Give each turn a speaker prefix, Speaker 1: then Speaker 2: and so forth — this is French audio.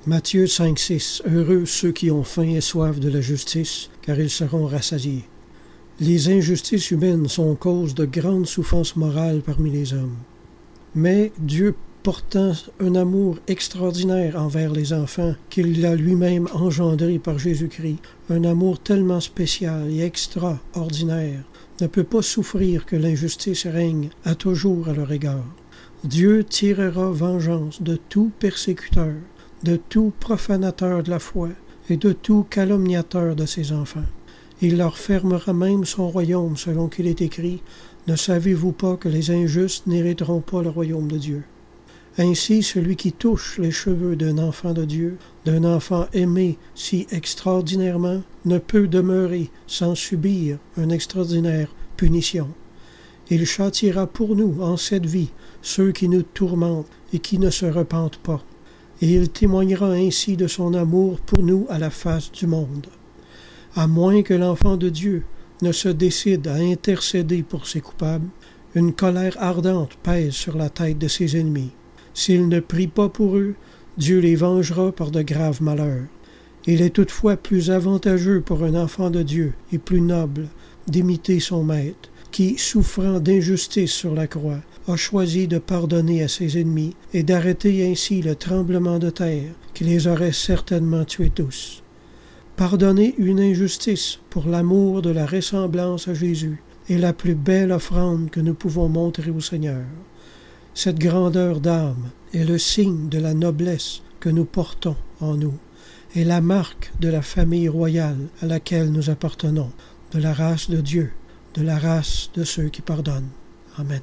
Speaker 1: Matthieu 5,6 « Heureux ceux qui ont faim et soif de la justice, car ils seront rassasiés. » Les injustices humaines sont cause de grandes souffrances morales parmi les hommes. Mais Dieu, portant un amour extraordinaire envers les enfants qu'il a lui-même engendré par Jésus-Christ, un amour tellement spécial et extraordinaire, ne peut pas souffrir que l'injustice règne à toujours à leur égard. Dieu tirera vengeance de tout persécuteur, de tout profanateur de la foi et de tout calomniateur de ses enfants. Il leur fermera même son royaume, selon qu'il est écrit, « Ne savez-vous pas que les injustes n'hériteront pas le royaume de Dieu? » Ainsi, celui qui touche les cheveux d'un enfant de Dieu, d'un enfant aimé si extraordinairement, ne peut demeurer sans subir une extraordinaire punition. Il châtiera pour nous, en cette vie, ceux qui nous tourmentent et qui ne se repentent pas. Et il témoignera ainsi de son amour pour nous à la face du monde. À moins que l'enfant de Dieu ne se décide à intercéder pour ses coupables, une colère ardente pèse sur la tête de ses ennemis. S'il ne prie pas pour eux, Dieu les vengera par de graves malheurs. Il est toutefois plus avantageux pour un enfant de Dieu et plus noble d'imiter son maître, qui, souffrant d'injustice sur la croix, a choisi de pardonner à ses ennemis et d'arrêter ainsi le tremblement de terre qui les aurait certainement tués tous. Pardonner une injustice pour l'amour de la ressemblance à Jésus est la plus belle offrande que nous pouvons montrer au Seigneur. Cette grandeur d'âme est le signe de la noblesse que nous portons en nous et la marque de la famille royale à laquelle nous appartenons, de la race de Dieu, de la race de ceux qui pardonnent. Amen.